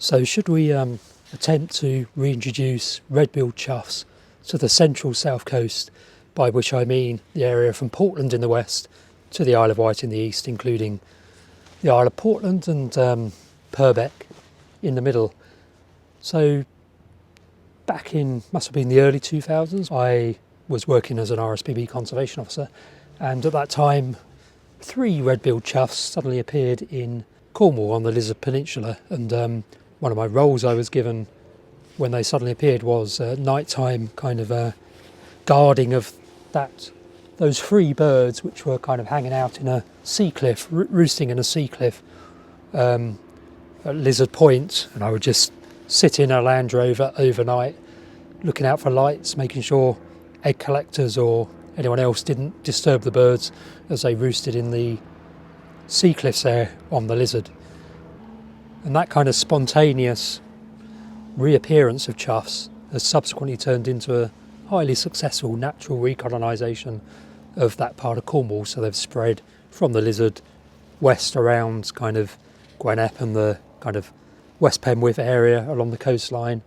So should we attempt to reintroduce red-billed choughs to the central south coast, by which I mean the area from Portland in the west to the Isle of Wight in the east, including the Isle of Portland and Purbeck in the middle. So back in, must have been the early 2000s, I was working as an RSPB conservation officer, and at that time 3 red-billed choughs suddenly appeared in Cornwall on the Lizard Peninsula, and one of my roles I was given when they suddenly appeared was nighttime kind of guarding of those 3 birds which were kind of hanging out in a sea cliff, roosting in a sea cliff at Lizard Point, and I would just sit in a Land Rover overnight looking out for lights, making sure egg collectors or anyone else didn't disturb the birds as they roosted in the sea cliffs there on the Lizard. And that kind of spontaneous reappearance of choughs has subsequently turned into a highly successful natural recolonisation of that part of Cornwall. So they've spread from the Lizard west around kind of Gwynep and the kind of West Penwith area along the coastline,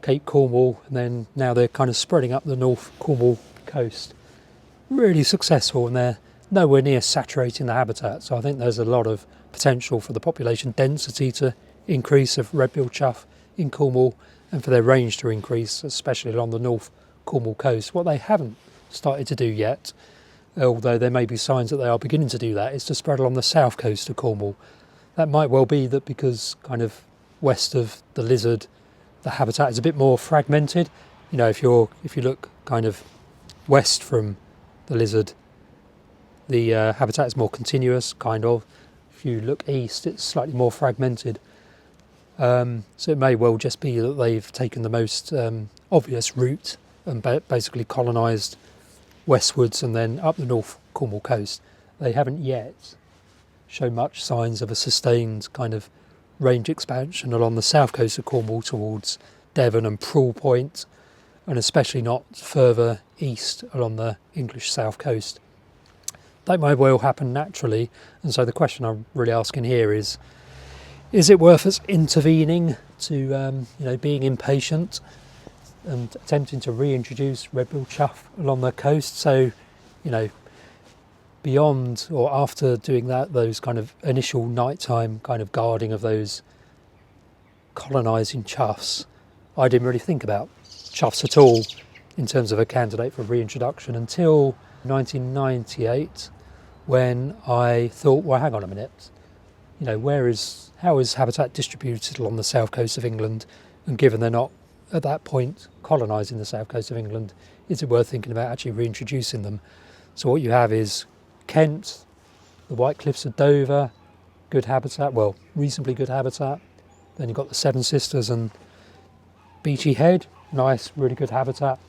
Cape Cornwall, and then now they're kind of spreading up the North Cornwall coast. Really successful, and they're nowhere near saturating the habitat. So I think there's a lot of potential for the population density to increase of red-billed chough in Cornwall and for their range to increase, especially along the North Cornwall coast. What they haven't started to do yet, although there may be signs that they are beginning to do that, is to spread along the south coast of Cornwall. That might well be that because kind of west of the Lizard the habitat is a bit more fragmented. You know, if you look kind of west from the Lizard, the habitat is more continuous, kind of. If you look east, it's slightly more fragmented. So it may well just be that they've taken the most obvious route and basically colonised westwards and then up the North Cornwall coast. They haven't yet shown much signs of a sustained kind of range expansion along the south coast of Cornwall towards Devon and Poole Point, and especially not further east along the English south coast. That may well happen naturally, and so the question I'm really asking here is it worth us intervening to, being impatient and attempting to reintroduce red-billed chough along the coast? So, beyond or after doing those kind of initial nighttime kind of guarding of those colonising choughs, I didn't really think about choughs at all in terms of a candidate for reintroduction until 1998, when I thought, well, hang on a minute, how is habitat distributed along the south coast of England, and given they're not at that point colonising the south coast of England, is it worth thinking about actually reintroducing them? So what you have is Kent, the White Cliffs of Dover, good habitat, well, reasonably good habitat. Then you've got the Seven Sisters and Beachy Head, nice, really good habitat.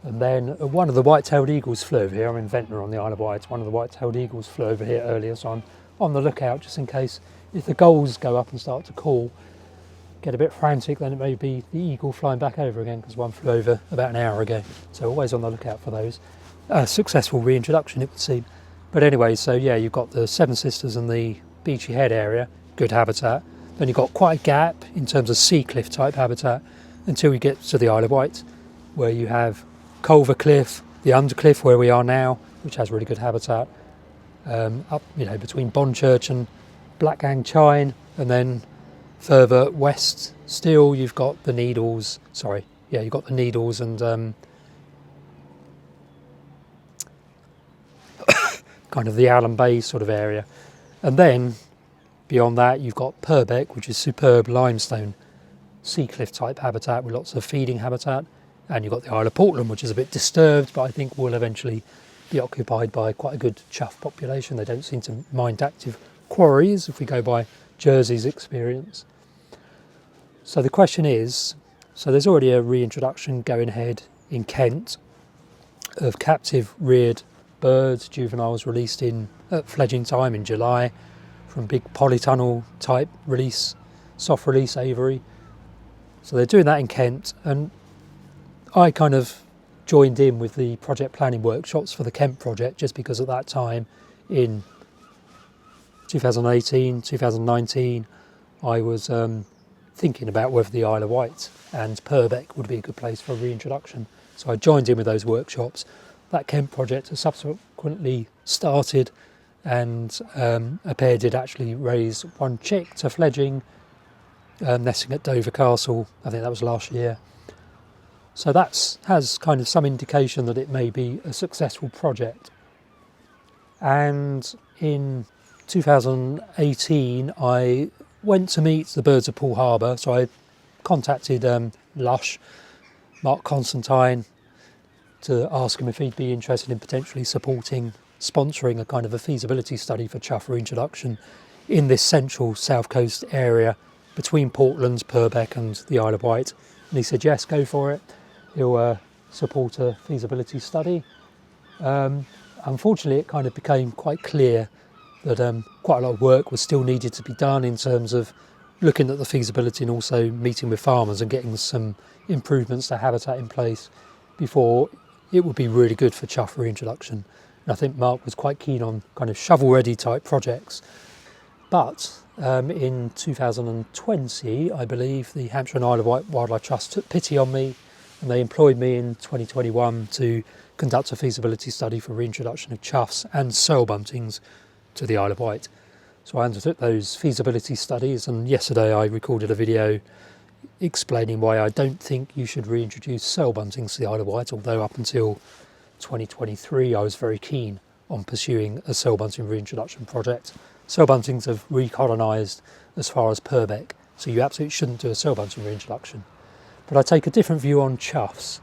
And then one of the white-tailed eagles flew over here. I'm in Ventnor on the Isle of Wight. One of the white-tailed eagles flew over here earlier, so I'm on the lookout just in case if the gulls go up and start to call, get a bit frantic, then it may be the eagle flying back over again, because one flew over about an hour ago. So always on the lookout for those. Successful reintroduction, it would seem. But anyway, so yeah, you've got the Seven Sisters and the Beachy Head area, good habitat. Then you've got quite a gap in terms of sea cliff type habitat until you get to the Isle of Wight, where you have Culver Cliff, the Undercliff where we are now, which has really good habitat, up between Bonchurch and Blackgang Chine, and then further west still you've got the Needles. You've got the Needles and kind of the Allen Bay sort of area, and then beyond that you've got Purbeck, which is superb limestone sea cliff type habitat with lots of feeding habitat. And you've got the Isle of Portland, which is a bit disturbed, but I think will eventually be occupied by quite a good chough population. They don't seem to mind active quarries, if we go by Jersey's experience. So the question is, so there's already a reintroduction going ahead in Kent of captive reared birds, juveniles released at fledging time in July from big polytunnel type release, soft release aviary. So they're doing that in Kent, and I kind of joined in with the project planning workshops for the Kent project just because at that time in 2018, 2019, I was thinking about whether the Isle of Wight and Purbeck would be a good place for a reintroduction. So I joined in with those workshops. That Kent project has subsequently started, and a pair did actually raise one chick to fledging, nesting at Dover Castle. I think that was last year. So that has kind of some indication that it may be a successful project. And in 2018, I went to meet the birds of Poole Harbour. So I contacted Lush, Mark Constantine, to ask him if he'd be interested in potentially sponsoring a kind of a feasibility study for chough reintroduction in this central south coast area between Portland, Purbeck and the Isle of Wight. And he said, yes, go for it. He'll support a feasibility study. Unfortunately, it kind of became quite clear that quite a lot of work was still needed to be done in terms of looking at the feasibility and also meeting with farmers and getting some improvements to habitat in place before it would be really good for chough reintroduction. And I think Mark was quite keen on kind of shovel-ready type projects. But in 2020, I believe, the Hampshire and Isle of Wight Wildlife Trust took pity on me, and they employed me in 2021 to conduct a feasibility study for reintroduction of choughs and soil buntings to the Isle of Wight. So I undertook those feasibility studies, and yesterday I recorded a video explaining why I don't think you should reintroduce soil buntings to the Isle of Wight, although up until 2023 I was very keen on pursuing a soil bunting reintroduction project. Soil buntings have recolonised as far as Purbeck, so you absolutely shouldn't do a soil bunting reintroduction. But I take a different view on choughs.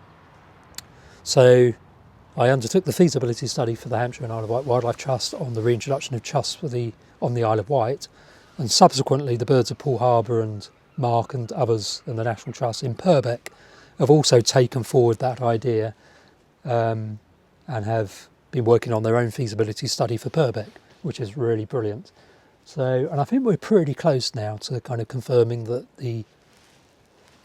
So I undertook the feasibility study for the Hampshire and Isle of Wight Wildlife Trust on the reintroduction of choughs on the Isle of Wight, and subsequently the birds of Poole Harbour and Mark and others and the National Trust in Purbeck have also taken forward that idea and have been working on their own feasibility study for Purbeck, which is really brilliant. So, and I think we're pretty close now to kind of confirming that the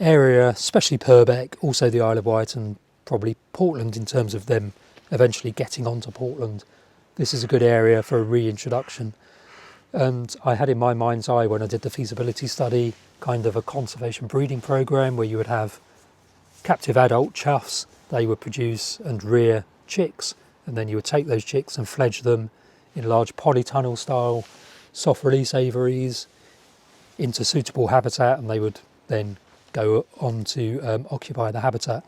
area, especially Purbeck, also the Isle of Wight and probably Portland in terms of them eventually getting onto Portland, this is a good area for a reintroduction. And I had in my mind's eye when I did the feasibility study kind of a conservation breeding program where you would have captive adult choughs, they would produce and rear chicks, and then you would take those chicks and fledge them in large polytunnel style soft release aviaries into suitable habitat, and they would then go on to occupy the habitat.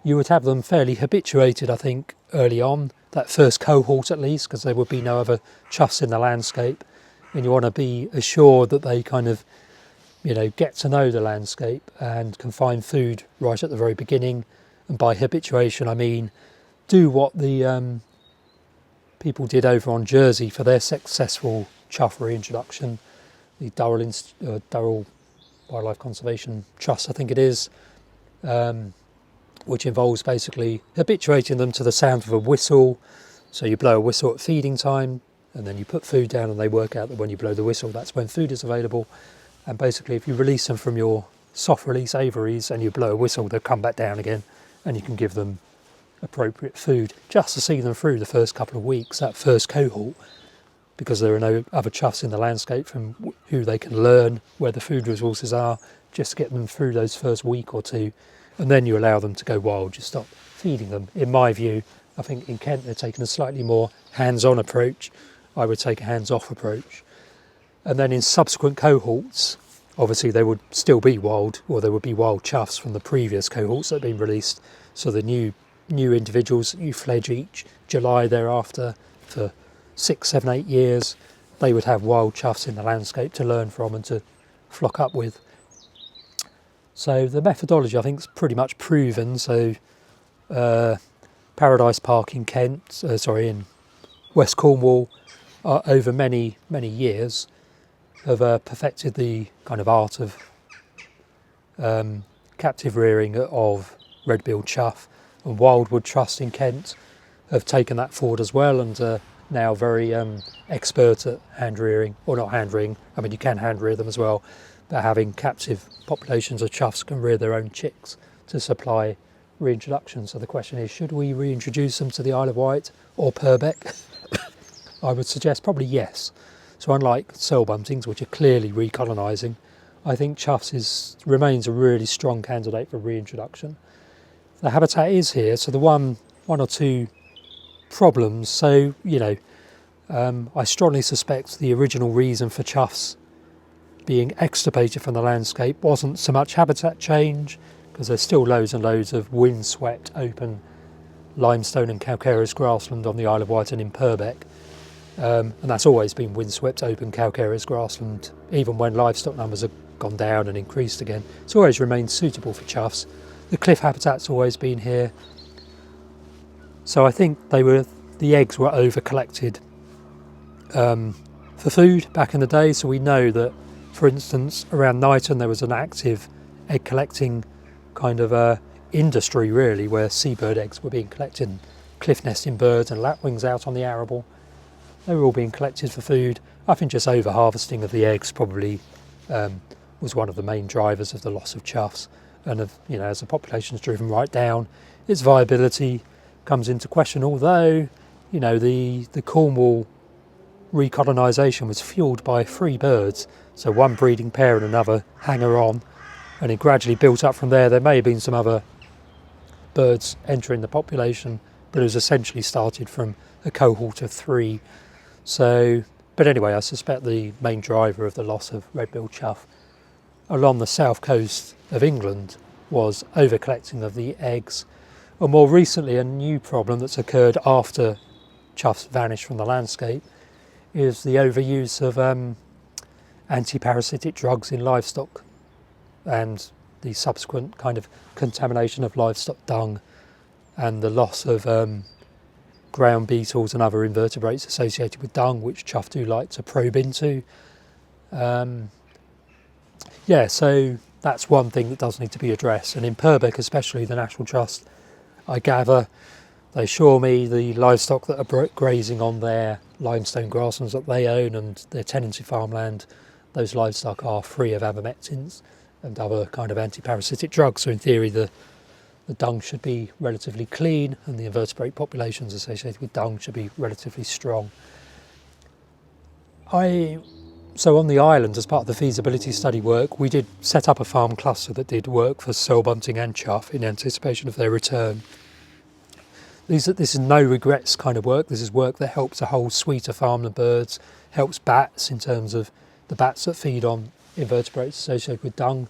You would have them fairly habituated, I think, early on, that first cohort at least, because there would be no other choughs in the landscape, and you want to be assured that they kind of, get to know the landscape and can find food right at the very beginning. And by habituation, I mean do what the people did over on Jersey for their successful chough reintroduction, the Durrell Wildlife Conservation Trust, I think it is, which involves basically habituating them to the sound of a whistle. So you blow a whistle at feeding time, and then you put food down, and they work out that when you blow the whistle, that's when food is available. And basically, if you release them from your soft release aviaries and you blow a whistle, they'll come back down again, and you can give them appropriate food just to see them through the first couple of weeks, that first cohort, because there are no other choughs in the landscape from who they can learn where the food resources are, just to get them through those first week or two. And then you allow them to go wild, you stop feeding them. In my view, I think in Kent they're taking a slightly more hands-on approach. I would take a hands-off approach. And then in subsequent cohorts, obviously they would still be wild, or there would be wild choughs from the previous cohorts that have been released. So the new individuals you fledge each July thereafter for 6, 7, 8 years, they would have wild choughs in the landscape to learn from and to flock up with. So the methodology, I think, is pretty much proven. So Paradise Park in in West Cornwall, over many years, have perfected the kind of art of captive rearing of red-billed chough, and Wildwood Trust in Kent have taken that forward as well, and are now very expert at hand rearing, or not hand rearing. I mean, you can hand rear them as well, but having captive populations of choughs can rear their own chicks to supply reintroduction. So the question is, should we reintroduce them to the Isle of Wight or Purbeck? I would suggest probably yes. So unlike soil buntings, which are clearly recolonising, I think choughs remains a really strong candidate for reintroduction. The habitat is here, so the one or two problems. So, I strongly suspect the original reason for choughs being extirpated from the landscape wasn't so much habitat change, because there's still loads and loads of windswept open limestone and calcareous grassland on the Isle of Wight and in Purbeck. And that's always been windswept open calcareous grassland, even when livestock numbers have gone down and increased again. It's always remained suitable for choughs. The cliff habitat's always been here. So I think the eggs were over collected for food back in the day. So we know that, for instance, around Knighton there was an active egg collecting kind of industry, really, where seabird eggs were being collected, cliff nesting birds and lapwings out on the arable. They were all being collected for food. I think just over harvesting of the eggs probably was one of the main drivers of the loss of choughs. And as the population's driven right down, its viability comes into question. Although, the Cornwall re-colonisation was fuelled by 3 birds, so one breeding pair and another hanger on, and it gradually built up from there. There may have been some other birds entering the population, but it was essentially started from a cohort of 3. So, but anyway, I suspect the main driver of the loss of red-billed chough along the south coast of England was over-collecting of the eggs. And more recently, a new problem that's occurred after choughs vanished from the landscape is the overuse of anti-parasitic drugs in livestock and the subsequent kind of contamination of livestock dung and the loss of ground beetles and other invertebrates associated with dung, which chough do like to probe into. So that's one thing that does need to be addressed. And in Purbeck especially, the National Trust, I gather, they assure me the livestock that are grazing on their limestone grasslands that they own and their tenancy farmland, those livestock are free of abamectins and other kind of anti-parasitic drugs. So in theory, the dung should be relatively clean and the invertebrate populations associated with dung should be relatively strong. So on the island, as part of the feasibility study work, we did set up a farm cluster that did work for soil bunting and chough in anticipation of their return. This is no regrets kind of work. This is work that helps a whole suite of farmland birds, helps bats in terms of the bats that feed on invertebrates associated with dung.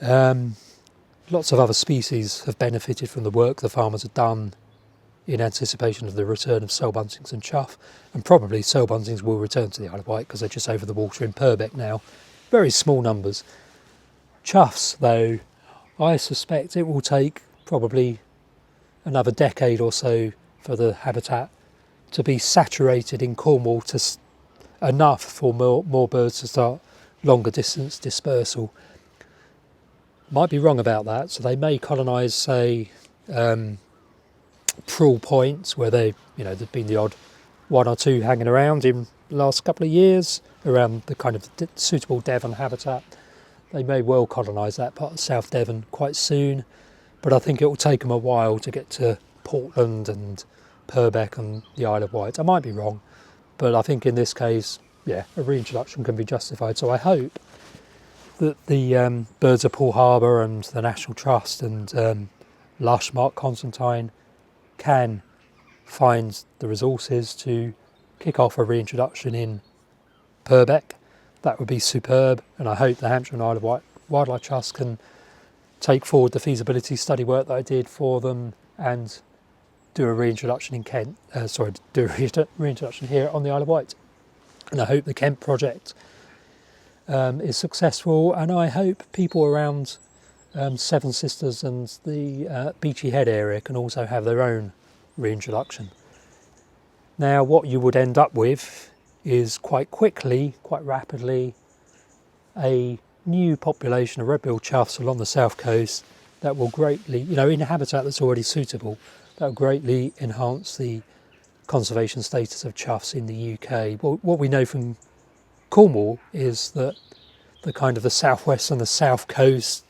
Lots of other species have benefited from the work the farmers have done in anticipation of the return of soil buntings and chough, and probably soil buntings will return to the Isle of Wight because they're just over the water in Purbeck now. Very small numbers. Choughs, though, I suspect it will take probably another decade or so for the habitat to be saturated in Cornwall to enough for more birds to start longer distance dispersal. Might be wrong about that, so they may colonise, say, Poole points where there've been the odd 1 or 2 hanging around in the last couple of years around the kind of suitable Devon habitat. They may well colonise that part of South Devon quite soon, but I think it will take them a while to get to Portland and Purbeck and the Isle of Wight. I might be wrong, but I think in this case, a reintroduction can be justified. So I hope that the birds of Poole Harbour and the National Trust and Lush, Mark Constantine can find the resources to kick off a reintroduction in Purbeck. That would be superb, and I hope the Hampshire and Isle of Wight Wildlife Trust can take forward the feasibility study work that I did for them and do a reintroduction in Kent. Do a reintroduction here on the Isle of Wight. And I hope the Kent project is successful, and I hope people around Seven Sisters and the Beachy Head area can also have their own reintroduction. Now, what you would end up with is quite rapidly, a new population of red-billed choughs along the south coast that will greatly, in a habitat that's already suitable, that will greatly enhance the conservation status of choughs in the UK. Well, what we know from Cornwall is that the southwest and the south coast,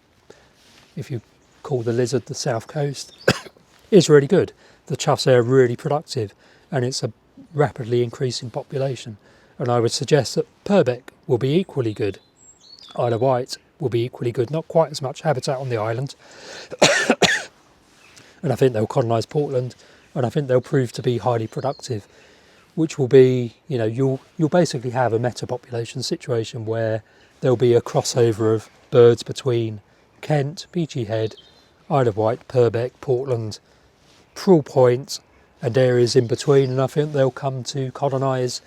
if you call the lizard the south coast, is really good. The choughs there are really productive, and it's a rapidly increasing population. And I would suggest that Purbeck will be equally good. Isle of Wight will be equally good, not quite as much habitat on the island. And I think they'll colonise Portland, and I think they'll prove to be highly productive, which will be, you know, you'll basically have a meta-population situation where there'll be a crossover of birds between Kent, Beachy Head, Isle of Wight, Purbeck, Portland, Poole Point, and areas in between, and I think they'll come to colonise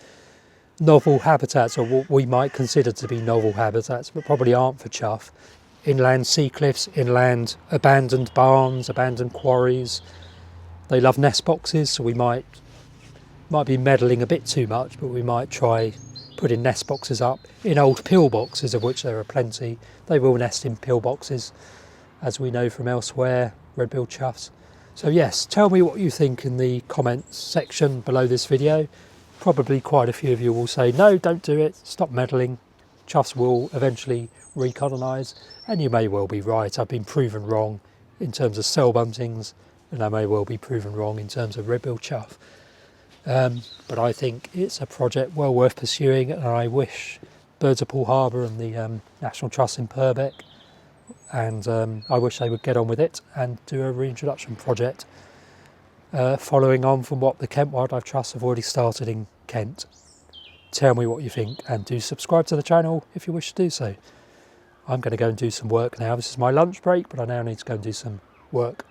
novel habitats, or what we might consider to be novel habitats, but probably aren't for chough. Inland sea cliffs, inland abandoned barns, abandoned quarries. They love nest boxes, so we might be meddling a bit too much, but we might try putting nest boxes up in old pillboxes, of which there are plenty. They will nest in pillboxes, as we know from elsewhere, red-billed choughs. So yes, tell me what you think in the comments section below this video. Probably quite a few of you will say, no, don't do it, stop meddling. Choughs will eventually recolonise, and you may well be right. I've been proven wrong in terms of cell buntings, and I may well be proven wrong in terms of red-billed chough. But I think it's a project well worth pursuing, and I wish Birds of Poole Harbour and the National Trust in Purbeck, and I wish they would get on with it and do a reintroduction project, following on from what the Kent Wildlife Trust have already started in Kent. Tell me what you think, and do subscribe to the channel if you wish to do so. I'm going to go and do some work now. This is my lunch break, but I now need to go and do some work.